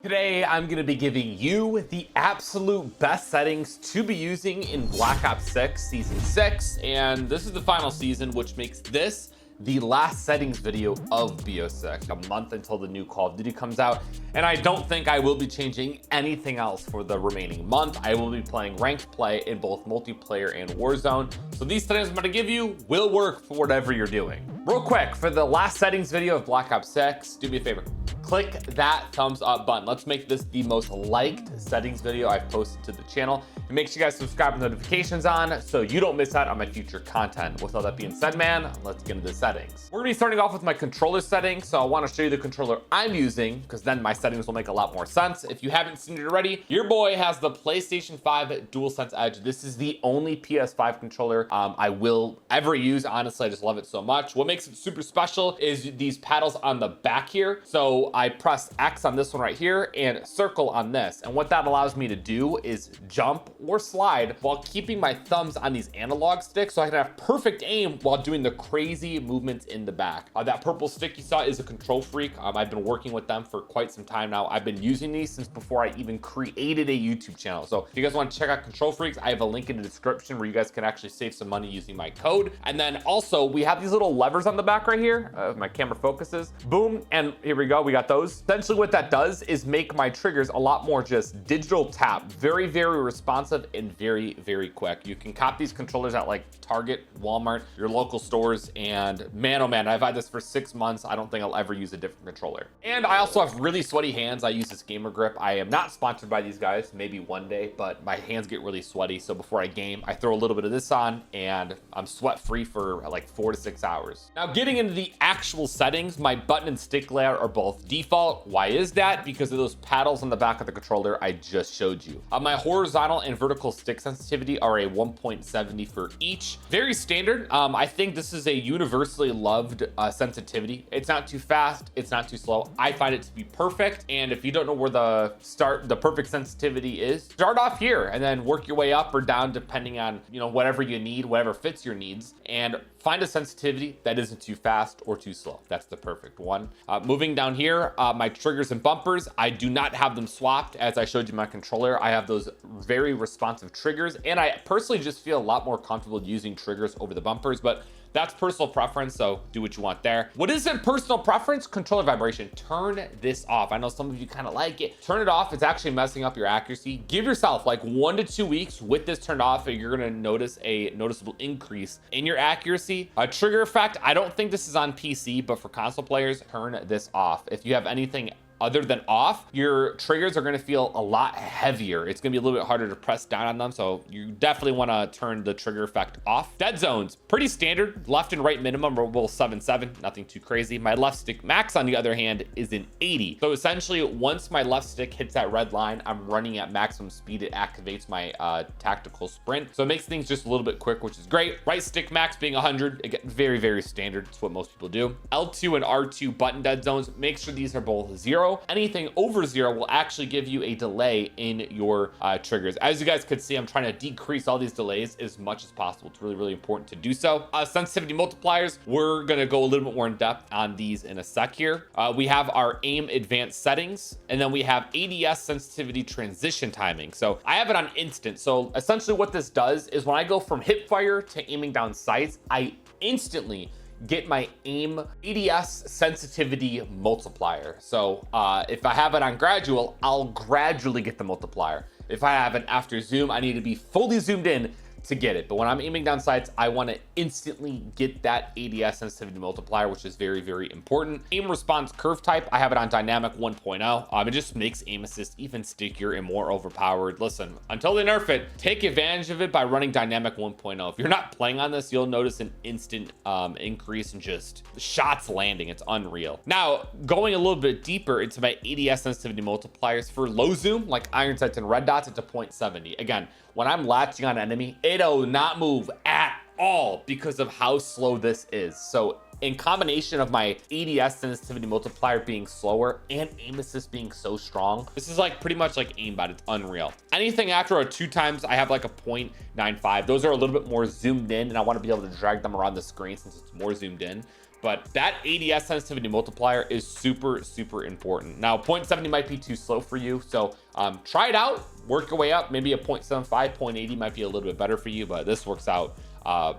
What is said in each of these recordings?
Today, I'm going to be giving you the absolute best settings to be using in Black Ops 6 Season 6, and this is the final season, which makes this the last settings video of BO6, a month until the new Call of Duty comes out, and I don't think I will be changing anything else for the remaining month. I will be playing ranked play in both multiplayer and Warzone, so these settings I'm going to give you will work for whatever you're doing. Real quick, for the last settings video of Black Ops 6, do me a favor. Click that thumbs up button. Let's make this the most liked settings video I've posted to the channel. And make sure you guys subscribe with notifications on so you don't miss out on my future content. With all that being said, man, let's get into the settings. We're gonna be starting off with my controller settings. So I wanna show you the controller I'm using because then my settings will make a lot more sense. If you haven't seen it already, your boy has the PlayStation 5 DualSense Edge. This is the only PS5 controller I will ever use. Honestly, I just love it so much. What makes it super special is these paddles on the back here. So I press X on this one right here and circle on this. And what that allows me to do is jump or slide while keeping my thumbs on these analog sticks so I can have perfect aim while doing the crazy movements in the back. That purple stick you saw is a Control Freak. I've been working with them for quite some time now. I've been using these since before I even created a YouTube channel. So if you guys want to check out Control Freaks, I have a link in the description where you guys can actually save some money using my code. And then also we have these little levers on the back right here. If my camera focuses, boom, and here we go, we got those. Essentially what that does is make my triggers a lot more just digital tap, very, very responsive and very, very quick. You can cop these controllers at like Target, Walmart, your local stores, and man, oh man, I've had this for 6 months. I don't think I'll ever use a different controller. And I also have really sweaty hands. I use this gamer grip. I am not sponsored by these guys, maybe one day, but my hands get really sweaty. So before I game, I throw a little bit of this on and I'm sweat free for like 4 to 6 hours. Now getting into the actual settings, my button and stick layout are both default. Why is that? Because of those paddles on the back of the controller I just showed you. My horizontal and vertical stick sensitivity are a 1.70 for each. Very standard. I think this is a universally loved sensitivity. It's not too fast, it's not too slow. I find it to be perfect. And if you don't know where the perfect sensitivity is, start off here and then work your way up or down depending on, you know, whatever you need, whatever fits your needs, and find a sensitivity that isn't too fast or too slow. That's the perfect one. Moving down here, my triggers and bumpers, I do not have them swapped. As I showed you my controller, I have those very responsive triggers, and I personally just feel a lot more comfortable using triggers over the bumpers, but that's personal preference, so do what you want there. What isn't personal preference? Controller vibration. Turn this off. I know some of you kind of like it. Turn it off. It's actually messing up your accuracy. Give yourself like 1 to 2 weeks with this turned off, and you're gonna notice a noticeable increase in your accuracy. A trigger effect, I don't think this is on PC, but for console players, turn this off. If you have anything other than off, your triggers are going to feel a lot heavier. It's going to be a little bit harder to press down on them, so you definitely want to turn the trigger effect off. Dead zones, pretty standard. Left and right minimum are both 7.7, nothing too crazy. My left stick max, on the other hand, is an 80. So essentially, once my left stick hits that red line, I'm running at maximum speed. It activates my tactical sprint, so it makes things just a little bit quick, which is great. Right stick max being 100, again, very, very standard. It's what most people do. L2 and R2 button dead zones, make sure these are both 0. Anything over 0 will actually give you a delay in your triggers. As you guys could see, I'm trying to decrease all these delays as much as possible. It's really, really important to do so. Sensitivity multipliers, we're gonna go a little bit more in depth on these in a sec here. We have our aim advanced settings, and then we have ADS sensitivity transition timing. So I have it on instant. So essentially what this does is when I go from hip fire to aiming down sights, I instantly get my aim ADS sensitivity multiplier. So if I have it on gradual, I'll gradually get the multiplier. If I have it after zoom, I need to be fully zoomed in to get it. But when I'm aiming down sights, I want to instantly get that ADS sensitivity multiplier, which is very, very important. Aim response curve type, I have it on dynamic 1.0. It just makes aim assist even stickier and more overpowered. Listen, until they nerf it, take advantage of it by running dynamic 1.0. If you're not playing on this, you'll notice an instant increase in just shots landing. It's unreal. Now, going a little bit deeper into my ADS sensitivity multipliers for low zoom, like iron sights and red dots, it's a 0.70. Again, when I'm latching on an enemy, it'll not move at all because of how slow this is. So in combination of my ADS sensitivity multiplier being slower and aim assist being so strong, this is like pretty much like aimbot. It's unreal. Anything after a 2 times, I have like a 0.95. Those are a little bit more zoomed in, and I want to be able to drag them around the screen since it's more zoomed in. but that ADS sensitivity multiplier is super, super important. Now, 0.70 might be too slow for you, so try it out, work your way up. Maybe a 0.75, 0.80 might be a little bit better for you, but this works out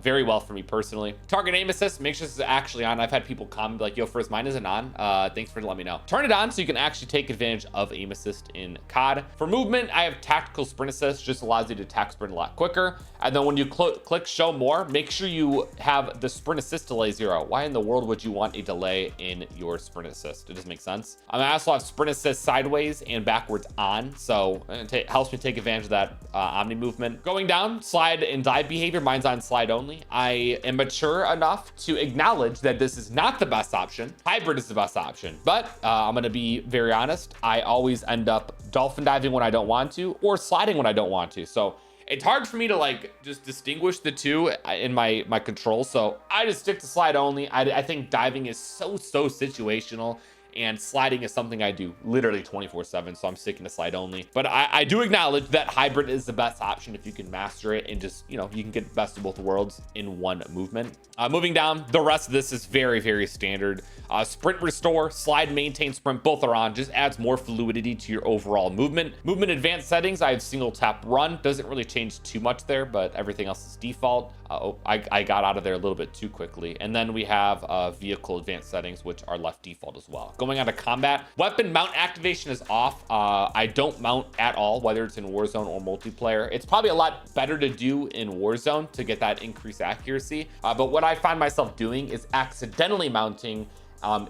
very well for me personally. Target aim assist, make sure this is actually on. I've had people comment like, yo, first, mine isn't on. Thanks for letting me know. Turn it on so you can actually take advantage of aim assist in COD. For movement, I have tactical sprint assist, just allows you to attack sprint a lot quicker. And then when you click show more, make sure you have the sprint assist delay 0. Why in the world would you want a delay in your sprint assist? It doesn't make sense. I also have sprint assist sideways and backwards on, so it helps me take advantage of that omni movement. Going down, slide and dive behavior, mine's on slide only. I am mature enough to acknowledge that this is not the best option. Hybrid is the best option, but I'm gonna be very honest. I always end up dolphin diving when I don't want to, or sliding when I don't want to. So it's hard for me to like just distinguish the two in my control. So I just stick to slide only. I think diving is so situational, and sliding is something I do literally 24/7, so I'm sticking to slide only. But I do acknowledge that hybrid is the best option if you can master it, and just, you know, you can get the best of both worlds in one movement. Moving down, the rest of this is very standard. Sprint restore, slide, maintain, sprint, both are on. Just adds more fluidity to your overall movement. Movement advanced settings, I have single tap run. Doesn't really change too much there, but everything else is default. I got out of there a little bit too quickly. And then we have vehicle advanced settings, which are left default as well. Going on to combat, weapon mount activation is off. I don't mount at all, whether it's in Warzone or multiplayer. It's probably a lot better to do in Warzone to get that increased accuracy. But what I find myself doing is accidentally mounting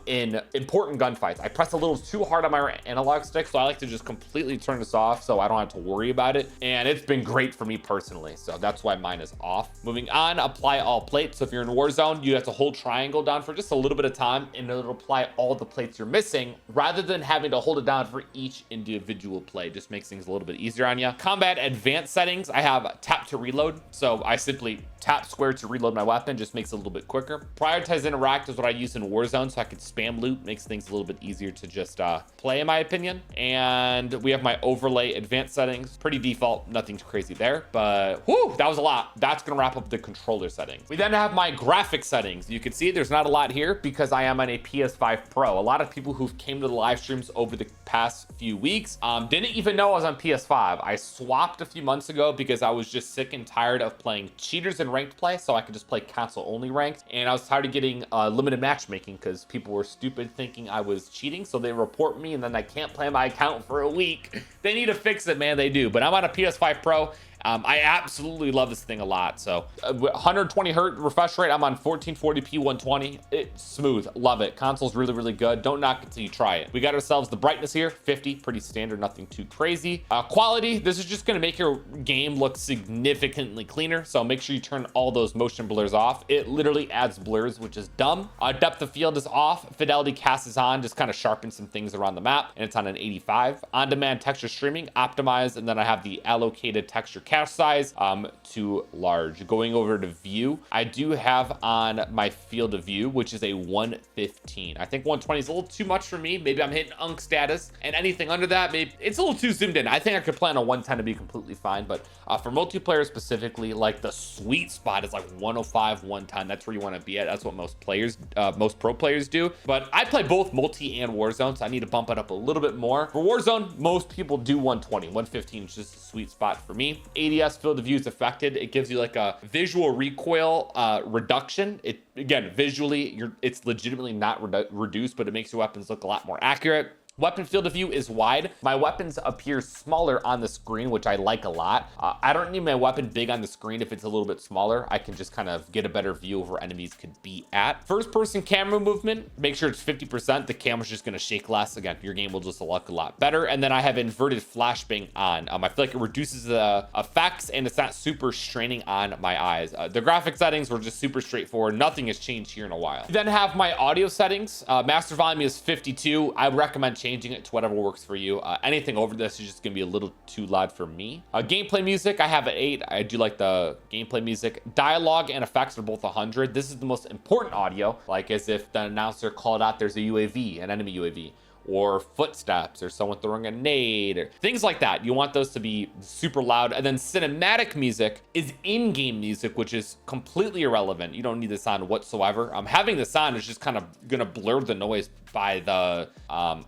in important gunfights. I press a little too hard on my analog stick, so I like to just completely turn this off so I don't have to worry about it. And it's been great for me personally, so that's why mine is off. Moving on, apply all plates. So if you're in Warzone, you have to hold triangle down for just a little bit of time, and it'll apply all the plates you're missing, rather than having to hold it down for each individual play. Just makes things a little bit easier on you. Combat advanced settings, I have tap to reload. So I simply tap square to reload my weapon, just makes it a little bit quicker. Prioritize interact is what I use in Warzone, so I can spam loot, makes things a little bit easier to just play, in my opinion. And we have my overlay advanced settings, pretty default, nothing too crazy there, but whew, that was a lot. That's gonna wrap up the controller settings. We then have my graphic settings. You can see there's not a lot here because I am on a PS5 Pro. A lot of people who've came to the live streams over the past few weeks didn't even know I was on PS5. I swapped a few months ago because I was just sick and tired of playing cheaters in ranked play, so I could just play console only ranked. And I was tired of getting limited matchmaking because people were stupid thinking I was cheating, so they report me and then I can't play my account for a week. They need to fix it, man, they do. But I'm on a PS5 Pro. I absolutely love this thing a lot. So 120 hertz refresh rate. I'm on 1440p 120. It's smooth, love it. Console's really good. Don't knock it till you try it. We got ourselves the brightness here, 50, pretty standard, nothing too crazy. Quality, this is just gonna make your game look significantly cleaner, so make sure you turn all those motion blurs off. It literally adds blurs, which is dumb. Depth of field is off, fidelity cast is on, just kind of sharpen some things around the map, and it's on an 85. On-demand texture streaming, optimized, and then I have the allocated texture cache size to large. Going over to view, I do have on my field of view, which is a 115. I think 120 is a little too much for me. Maybe I'm hitting unk status, and anything under that, maybe it's a little too zoomed in. I think I could play on a 110 to be completely fine, but for multiplayer specifically, like the sweet spot is like 105, 110. That's where you want to be at. That's what most players, most pro players do. But I play both multi and Warzone, so I need to bump it up a little bit more. For Warzone, most people do 120. 115 is just a sweet spot for me. ADS field of view is affected. It gives you like a visual recoil reduction. It again, visually, it's legitimately not reduced, but it makes your weapons look a lot more accurate. Weapon field of view is wide. My weapons appear smaller on the screen, which I like a lot. I don't need my weapon big on the screen if it's a little bit smaller. I can just kind of get a better view of where enemies could be at. First person camera movement, make sure it's 50%. The camera's just gonna shake less. Again, your game will just look a lot better. And then I have inverted flashbang on. I feel like it reduces the effects and it's not super straining on my eyes. The graphic settings were just super straightforward. Nothing has changed here in a while. Then have my audio settings. Master volume is 52. I recommend changing it to whatever works for you. Anything over this is just gonna be a little too loud for me. Gameplay music, I have at 8. I do like the gameplay music. Dialogue and effects are both 100. This is the most important audio, like as if the announcer called out there's a UAV, an enemy UAV, or footsteps or someone throwing a nade or things like that. You want those to be super loud. And then cinematic music is in-game music, which is completely irrelevant. You don't need this on whatsoever. Having this on is just kind of gonna blur the noise by the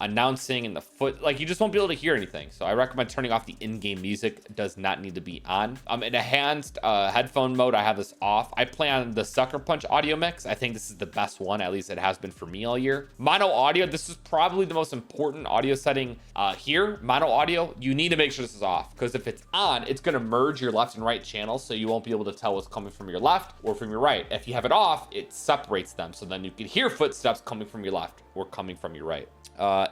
announcing and the foot, like you just won't be able to hear anything. So I recommend turning off the in-game music. It does not need to be on. In enhanced headphone mode, I have this off. I play on the Sucker Punch audio mix. I think this is the best one, at least it has been for me all year. Mono audio, this is probably the most important audio setting here. Mono audio, you need to make sure this is off, because if it's on, it's going to merge your left and right channels, so you won't be able to tell what's coming from your left or from your right. If you have it off, it separates them, so then you can hear footsteps coming from your left or coming from your right.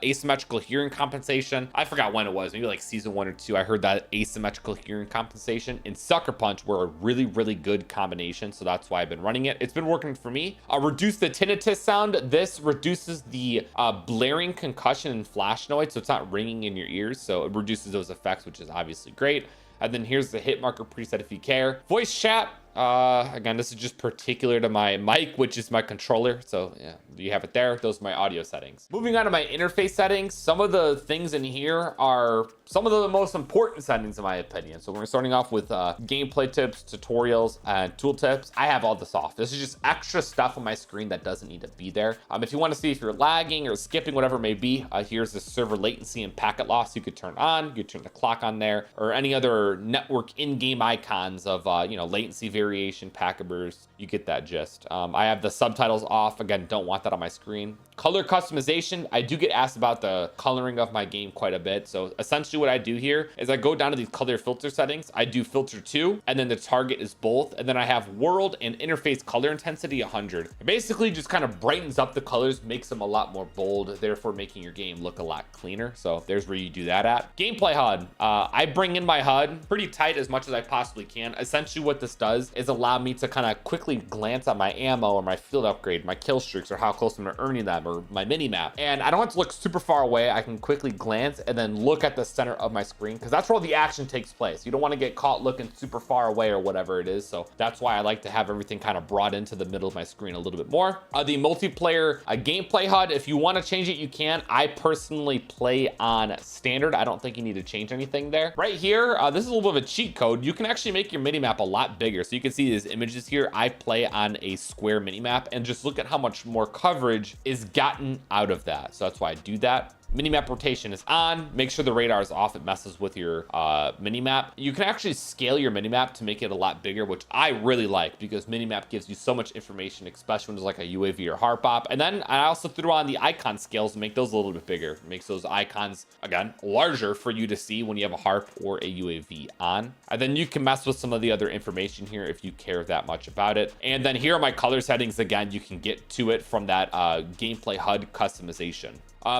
Asymmetrical hearing compensation, I forgot when it was, maybe like season 1 or 2. I heard that asymmetrical hearing compensation and Sucker Punch were a really, really good combination, so that's why I've been running it. It's been working for me. Reduce the tinnitus sound. This reduces the blaring, concussion, and flash noise, so it's not ringing in your ears, so it reduces those effects, which is obviously great. And then here's the hit marker preset if you care. Voice chat. Again, this is just particular to my mic, which is my controller. So yeah, you have it there. Those are my audio settings. Moving on to my interface settings. Some of the things in here are some of the most important settings in my opinion. So we're starting off with gameplay tips, tutorials, and tool tips. I have all this off. This is just extra stuff on my screen that doesn't need to be there. If you want to see if you're lagging or skipping, whatever it may be, here's the server latency and packet loss you could turn on. You could turn the clock on there, or any other network in-game icons of latency variation, packet burst. You get that gist. I have the subtitles off. Again, don't want that on my screen. Color customization. I do get asked about the coloring of my game quite a bit. So essentially what I do here is I go down to these color filter settings. I do filter 2, and then the target is both. And then I have world and interface color intensity 100. It basically just kind of brightens up the colors, makes them a lot more bold, therefore making your game look a lot cleaner. So there's where you do that at. Gameplay HUD. I bring in my HUD pretty tight as much as I possibly can. Essentially what this does is allow me to kind of quickly glance at my ammo or my field upgrade, my kill streaks, or how close I'm earning them, or my mini map. And I don't have to look super far away. I can quickly glance and then look at the center of my screen, because that's where all the action takes place. You don't want to get caught looking super far away or whatever it is. So that's why I like to have everything kind of brought into the middle of my screen a little bit more. The multiplayer gameplay HUD, if you want to change it, you can. I personally play on standard. I don't think you need to change anything there. Right here, this is a little bit of a cheat code. You can actually make your mini map a lot bigger. So you can see these images here. I play on a square mini map, and just look at how much more coverage is gotten out of that. So that's why I do that. Minimap rotation is on. Make sure the radar is off. It messes with your minimap. You can actually scale your minimap to make it a lot bigger, which I really like, because minimap gives you so much information, especially when it's like a UAV or hard pop. And then I also threw on the icon scales to make those a little bit bigger. It makes those icons, again, larger for you to see when you have a harp or a UAV on. And then you can mess with some of the other information here if you care that much about it. And then here are my color settings. Again, you can get to it from that gameplay HUD customization.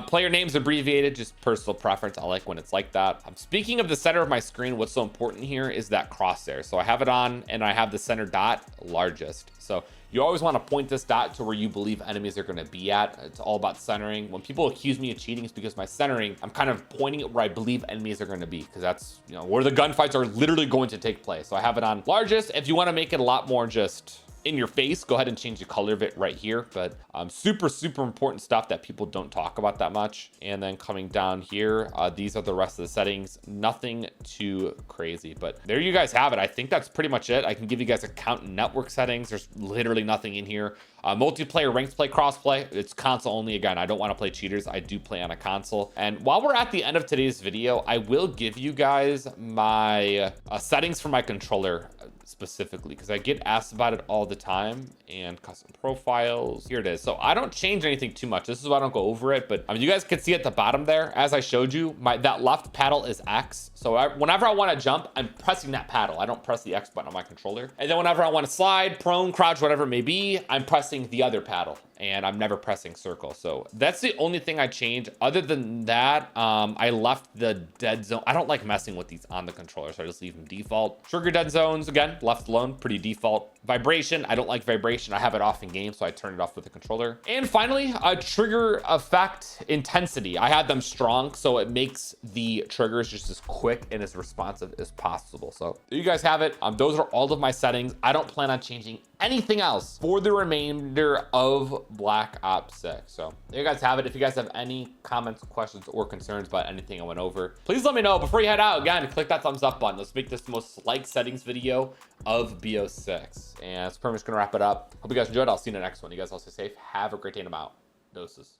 Player names abbreviated, just personal preference. I like when it's like that. Speaking of the center of my screen, what's so important here is that crosshair. So I have it on, and I have the center dot largest. So you always want to point this dot to where you believe enemies are going to be at. It's all about centering. When people accuse me of cheating, it's because my centering, I'm kind of pointing it where I believe enemies are going to be, because that's, where the gunfights are literally going to take place. So I have it on largest. If you want to make it a lot more just in your face, go ahead and change the color of it right here. But super important stuff that people don't talk about that much. And then coming down here, these are the rest of the settings. Nothing too crazy, but there you guys have it. I think that's pretty much it. I can give you guys account and network settings. There's literally nothing in here. Multiplayer, ranked play, crossplay. It's console only. Again, I don't want to play cheaters. I do play on a console. And while we're at the end of today's video, I will give you guys my settings for my controller specifically, because I get asked about it all the time. And custom profiles, here it is. So I don't change anything too much. This is why I don't go over it, but you guys can see at the bottom there, as I showed you, that left paddle is X. So whenever I want to jump, I'm pressing that paddle. I don't press the X button on my controller. And then whenever I want to slide, prone, crouch, whatever it may be, I'm pressing the other paddle, and I'm never pressing circle. So that's the only thing I change. Other than that, I left the dead zone. I don't like messing with these on the controller, so I just leave them default. Trigger dead zones, again, left alone, pretty default. Vibration, I don't like vibration. I have it off in game, so I turn it off with the controller. And finally, a trigger effect intensity. I have them strong, so it makes the triggers just as quick and as responsive as possible. So there you guys have it. Those are all of my settings. I don't plan on changing anything else for the remainder of Black Ops 6. So there you guys have it. If you guys have any comments, questions, or concerns about anything I went over, please let me know. Before you head out, again, click that thumbs up button. Let's make this the most liked settings video of BO6. And that's pretty much gonna wrap it up. Hope you guys enjoyed. I'll see you in the next one. You guys all stay safe. Have a great day and I'm out. Doses.